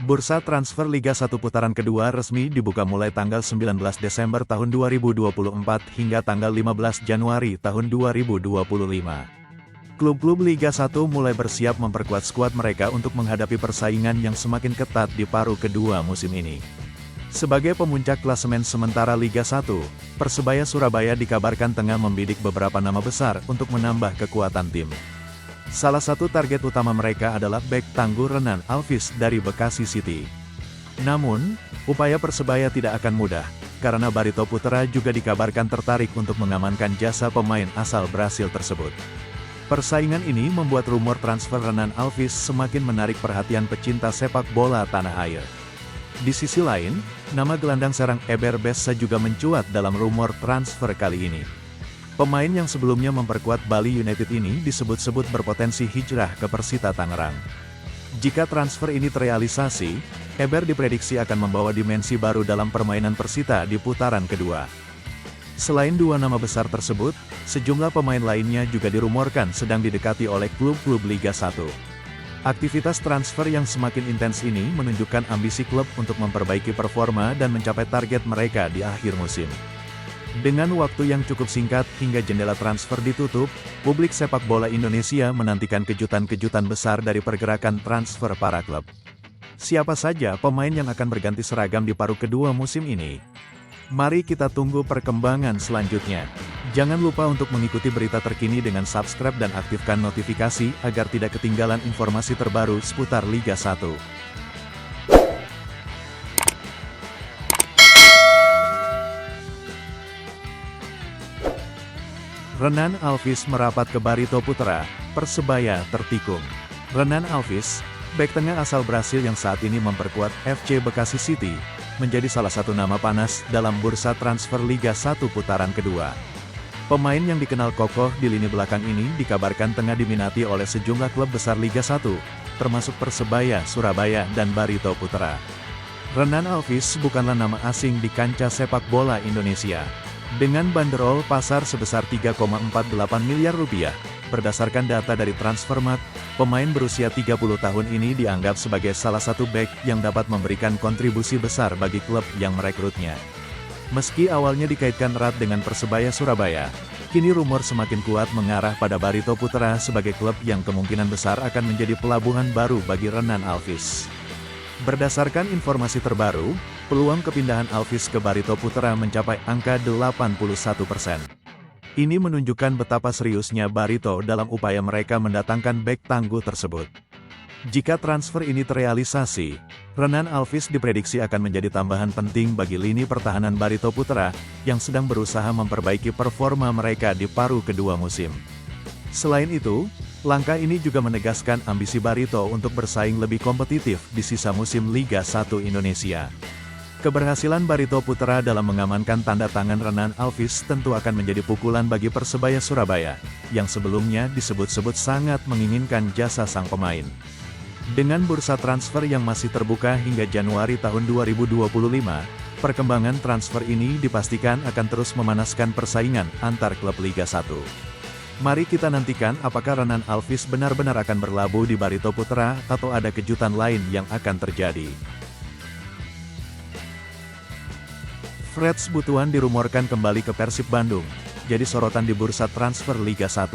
Bursa transfer Liga 1 putaran kedua resmi dibuka mulai tanggal 19 Desember tahun 2024 hingga tanggal 15 Januari tahun 2025. Klub-klub Liga 1 mulai bersiap memperkuat skuad mereka untuk menghadapi persaingan yang semakin ketat di paruh kedua musim ini. Sebagai pemuncak klasemen sementara Liga 1, Persebaya Surabaya dikabarkan tengah membidik beberapa nama besar untuk menambah kekuatan tim. Salah satu target utama mereka adalah bek tangguh Renan Alvis dari Bekasi City. Namun, upaya Persebaya tidak akan mudah, karena Barito Putra juga dikabarkan tertarik untuk mengamankan jasa pemain asal Brasil tersebut. Persaingan ini membuat rumor transfer Renan Alvis semakin menarik perhatian pecinta sepak bola tanah air. Di sisi lain, nama gelandang serang Eber Bessa juga mencuat dalam rumor transfer kali ini. Pemain yang sebelumnya memperkuat Bali United ini disebut-sebut berpotensi hijrah ke Persita Tangerang. Jika transfer ini terrealisasi, Eber diprediksi akan membawa dimensi baru dalam permainan Persita di putaran kedua. Selain dua nama besar tersebut, sejumlah pemain lainnya juga dirumorkan sedang didekati oleh klub-klub Liga 1. Aktivitas transfer yang semakin intens ini menunjukkan ambisi klub untuk memperbaiki performa dan mencapai target mereka di akhir musim. Dengan waktu yang cukup singkat hingga jendela transfer ditutup, publik sepak bola Indonesia menantikan kejutan-kejutan besar dari pergerakan transfer para klub. Siapa saja pemain yang akan berganti seragam di paruh kedua musim ini? Mari kita tunggu perkembangan selanjutnya. Jangan lupa untuk mengikuti berita terkini dengan subscribe dan aktifkan notifikasi agar tidak ketinggalan informasi terbaru seputar Liga 1. Renan Alvis merapat ke Barito Putra, Persebaya tertikung. Renan Alvis, bek tengah asal Brasil yang saat ini memperkuat FC Bekasi City, menjadi salah satu nama panas dalam bursa transfer Liga 1 putaran kedua. Pemain yang dikenal kokoh di lini belakang ini dikabarkan tengah diminati oleh sejumlah klub besar Liga 1, termasuk Persebaya Surabaya dan Barito Putra. Renan Alvis bukanlah nama asing di kancah sepak bola Indonesia. Dengan banderol pasar sebesar 3,48 miliar rupiah, berdasarkan data dari Transfermarkt, pemain berusia 30 tahun ini dianggap sebagai salah satu bek yang dapat memberikan kontribusi besar bagi klub yang merekrutnya. Meski awalnya dikaitkan erat dengan Persebaya Surabaya, kini rumor semakin kuat mengarah pada Barito Putra sebagai klub yang kemungkinan besar akan menjadi pelabuhan baru bagi Renan Alvis. Berdasarkan informasi terbaru, peluang kepindahan Alvis ke Barito Putra mencapai angka 81%. Ini menunjukkan betapa seriusnya Barito dalam upaya mereka mendatangkan bek tangguh tersebut. Jika transfer ini terrealisasi, Renan Alvis diprediksi akan menjadi tambahan penting bagi lini pertahanan Barito Putra, yang sedang berusaha memperbaiki performa mereka di paruh kedua musim. Selain itu, langkah ini juga menegaskan ambisi Barito untuk bersaing lebih kompetitif di sisa musim Liga 1 Indonesia. Keberhasilan Barito Putra dalam mengamankan tanda tangan Renan Alvis tentu akan menjadi pukulan bagi Persebaya Surabaya, yang sebelumnya disebut-sebut sangat menginginkan jasa sang pemain. Dengan bursa transfer yang masih terbuka hingga Januari tahun 2025, perkembangan transfer ini dipastikan akan terus memanaskan persaingan antar klub Liga 1. Mari kita nantikan apakah Renan Alvis benar-benar akan berlabuh di Barito Putra atau ada kejutan lain yang akan terjadi. Freds Butuan dirumorkan kembali ke Persib Bandung, jadi sorotan di bursa transfer Liga 1.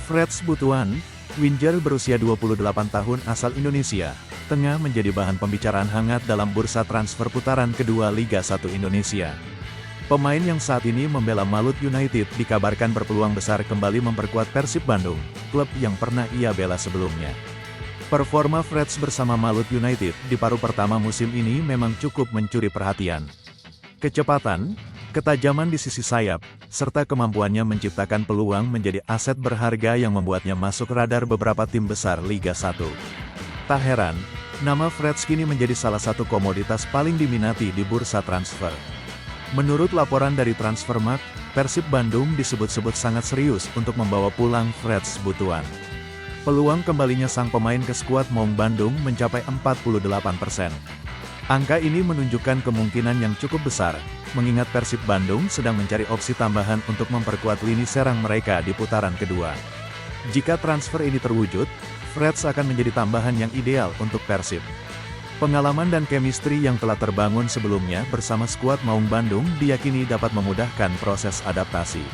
Freds Butuan, winger berusia 28 tahun asal Indonesia, tengah menjadi bahan pembicaraan hangat dalam bursa transfer putaran kedua Liga 1 Indonesia. Pemain yang saat ini membela Malut United dikabarkan berpeluang besar kembali memperkuat Persib Bandung, klub yang pernah ia bela sebelumnya. Performa Freds bersama Malut United di paruh pertama musim ini memang cukup mencuri perhatian. Kecepatan, ketajaman di sisi sayap, serta kemampuannya menciptakan peluang menjadi aset berharga yang membuatnya masuk radar beberapa tim besar Liga 1. Tak heran, nama Freds kini menjadi salah satu komoditas paling diminati di bursa transfer. Menurut laporan dari Transfermarkt, Persib Bandung disebut-sebut sangat serius untuk membawa pulang Freds Butuan. Peluang kembalinya sang pemain ke skuad Maung Bandung mencapai 48%. Angka ini menunjukkan kemungkinan yang cukup besar, mengingat Persib Bandung sedang mencari opsi tambahan untuk memperkuat lini serang mereka di putaran kedua. Jika transfer ini terwujud, Freds akan menjadi tambahan yang ideal untuk Persib. Pengalaman dan chemistry yang telah terbangun sebelumnya bersama skuad Maung Bandung diyakini dapat memudahkan proses adaptasi.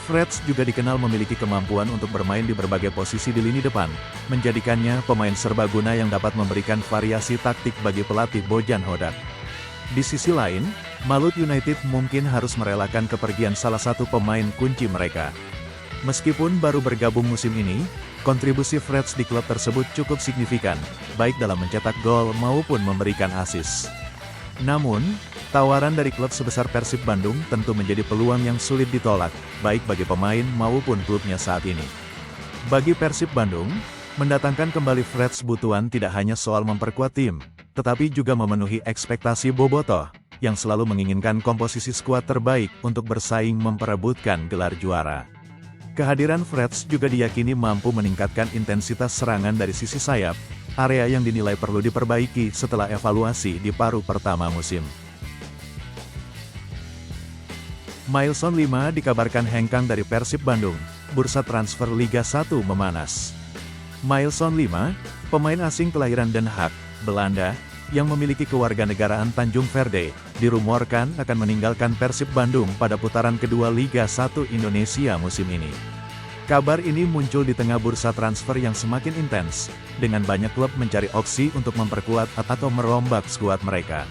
Freds juga dikenal memiliki kemampuan untuk bermain di berbagai posisi di lini depan, menjadikannya pemain serbaguna yang dapat memberikan variasi taktik bagi pelatih Bojan Hodak. Di sisi lain, Malut United mungkin harus merelakan kepergian salah satu pemain kunci mereka. Meskipun baru bergabung musim ini, kontribusi Freds di klub tersebut cukup signifikan, baik dalam mencetak gol maupun memberikan assist. Namun, tawaran dari klub sebesar Persib Bandung tentu menjadi peluang yang sulit ditolak, baik bagi pemain maupun klubnya saat ini. Bagi Persib Bandung, mendatangkan kembali Freds Butuan tidak hanya soal memperkuat tim, tetapi juga memenuhi ekspektasi Bobotoh, yang selalu menginginkan komposisi skuad terbaik untuk bersaing memperebutkan gelar juara. Kehadiran Freds juga diyakini mampu meningkatkan intensitas serangan dari sisi sayap, area yang dinilai perlu diperbaiki setelah evaluasi di paruh pertama musim. Mailson 5 dikabarkan hengkang dari Persib Bandung, bursa transfer Liga 1 memanas. Mailson 5, pemain asing kelahiran Den Haag, Belanda, yang memiliki kewarganegaraan Tanjung Verde, dirumorkan akan meninggalkan Persib Bandung pada putaran kedua Liga 1 Indonesia musim ini. Kabar ini muncul di tengah bursa transfer yang semakin intens, dengan banyak klub mencari opsi untuk memperkuat atau merombak skuad mereka.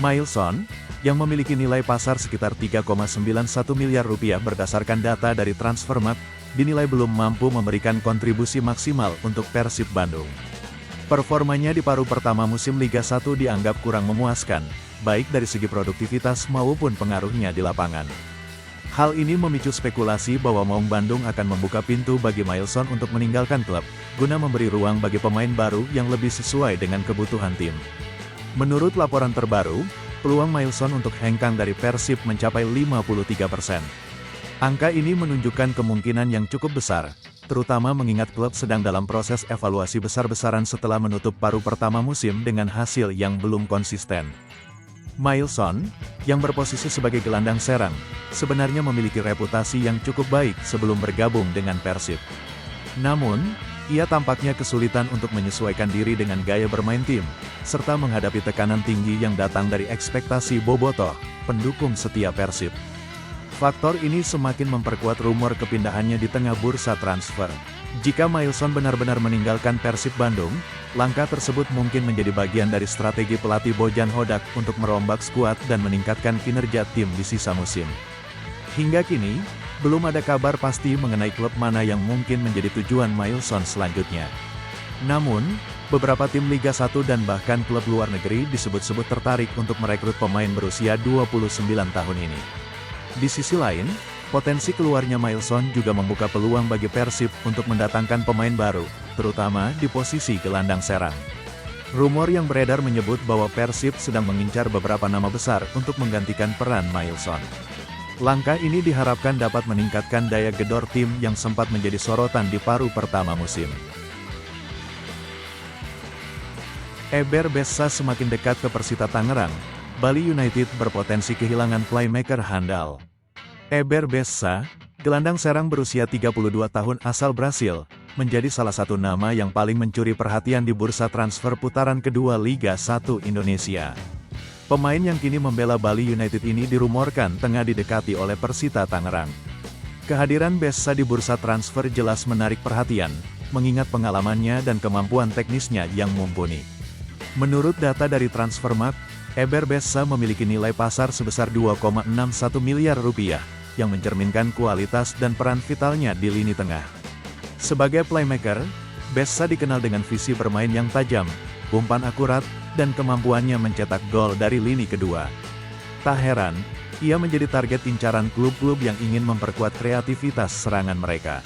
Mailson, yang memiliki nilai pasar sekitar 3,91 miliar rupiah berdasarkan data dari Transfermarkt, dinilai belum mampu memberikan kontribusi maksimal untuk Persib Bandung. Performanya di paruh pertama musim Liga 1 dianggap kurang memuaskan, baik dari segi produktivitas maupun pengaruhnya di lapangan. Hal ini memicu spekulasi bahwa Maung Bandung akan membuka pintu bagi Mailson untuk meninggalkan klub, guna memberi ruang bagi pemain baru yang lebih sesuai dengan kebutuhan tim. Menurut laporan terbaru, peluang Mailson untuk hengkang dari Persib mencapai 53%. Angka ini menunjukkan kemungkinan yang cukup besar, terutama mengingat klub sedang dalam proses evaluasi besar-besaran setelah menutup paruh pertama musim dengan hasil yang belum konsisten. Mailson, yang berposisi sebagai gelandang serang, sebenarnya memiliki reputasi yang cukup baik sebelum bergabung dengan Persib. Namun, ia tampaknya kesulitan untuk menyesuaikan diri dengan gaya bermain tim, serta menghadapi tekanan tinggi yang datang dari ekspektasi Bobotoh, pendukung setia Persib. Faktor ini semakin memperkuat rumor kepindahannya di tengah bursa transfer. Jika Mailson benar-benar meninggalkan Persib Bandung, langkah tersebut mungkin menjadi bagian dari strategi pelatih Bojan Hodak untuk merombak skuad dan meningkatkan kinerja tim di sisa musim. Hingga kini, belum ada kabar pasti mengenai klub mana yang mungkin menjadi tujuan Mailson selanjutnya. Namun, beberapa tim Liga 1 dan bahkan klub luar negeri disebut-sebut tertarik untuk merekrut pemain berusia 29 tahun ini. Di sisi lain, potensi keluarnya Mailson juga membuka peluang bagi Persib untuk mendatangkan pemain baru, terutama di posisi gelandang serang. Rumor yang beredar menyebut bahwa Persib sedang mengincar beberapa nama besar untuk menggantikan peran Mailson. Langkah ini diharapkan dapat meningkatkan daya gedor tim yang sempat menjadi sorotan di paruh pertama musim. Eber Bessa semakin dekat ke Persita Tangerang, Bali United berpotensi kehilangan playmaker handal. Eber Bessa, gelandang serang berusia 32 tahun asal Brasil, menjadi salah satu nama yang paling mencuri perhatian di bursa transfer putaran kedua Liga 1 Indonesia. Pemain yang kini membela Bali United ini dirumorkan tengah didekati oleh Persita Tangerang. Kehadiran Bessa di bursa transfer jelas menarik perhatian, mengingat pengalamannya dan kemampuan teknisnya yang mumpuni. Menurut data dari Transfermarkt, Eber Bessa memiliki nilai pasar sebesar 2,61 miliar rupiah, yang mencerminkan kualitas dan peran vitalnya di lini tengah. Sebagai playmaker, Bessa dikenal dengan visi bermain yang tajam, umpan akurat, dan kemampuannya mencetak gol dari lini kedua. Tak heran, ia menjadi target incaran klub-klub yang ingin memperkuat kreativitas serangan mereka.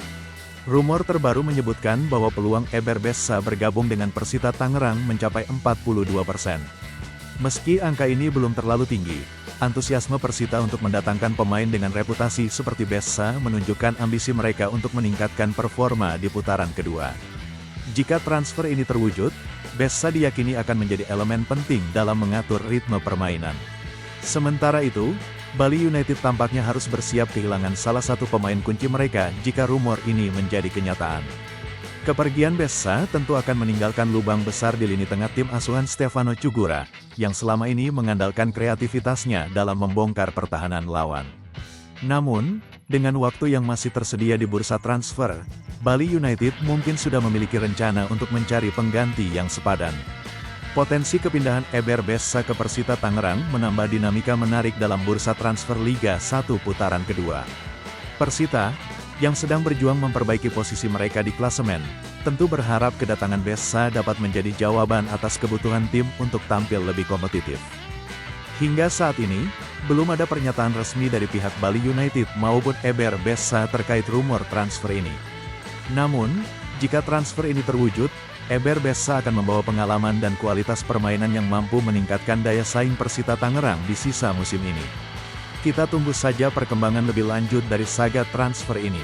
Rumor terbaru menyebutkan bahwa peluang Eber Bessa bergabung dengan Persita Tangerang mencapai 42%. Meski angka ini belum terlalu tinggi, antusiasme Persita untuk mendatangkan pemain dengan reputasi seperti Bessa menunjukkan ambisi mereka untuk meningkatkan performa di putaran kedua. Jika transfer ini terwujud, Bessa diyakini akan menjadi elemen penting dalam mengatur ritme permainan. Sementara itu, Bali United tampaknya harus bersiap kehilangan salah satu pemain kunci mereka jika rumor ini menjadi kenyataan. Kepergian Bessa tentu akan meninggalkan lubang besar di lini tengah tim asuhan Stefano Cugura, yang selama ini mengandalkan kreativitasnya dalam membongkar pertahanan lawan. Namun, dengan waktu yang masih tersedia di bursa transfer, Bali United mungkin sudah memiliki rencana untuk mencari pengganti yang sepadan. Potensi kepindahan Eber Bessa ke Persita Tangerang menambah dinamika menarik dalam bursa transfer Liga 1 putaran kedua. Persita, yang sedang berjuang memperbaiki posisi mereka di klasemen, tentu berharap kedatangan Bessa dapat menjadi jawaban atas kebutuhan tim untuk tampil lebih kompetitif. Hingga saat ini, belum ada pernyataan resmi dari pihak Bali United maupun Eber Bessa terkait rumor transfer ini. Namun, jika transfer ini terwujud, Eber Bessa akan membawa pengalaman dan kualitas permainan yang mampu meningkatkan daya saing Persita Tangerang di sisa musim ini. Kita tunggu saja perkembangan lebih lanjut dari saga transfer ini.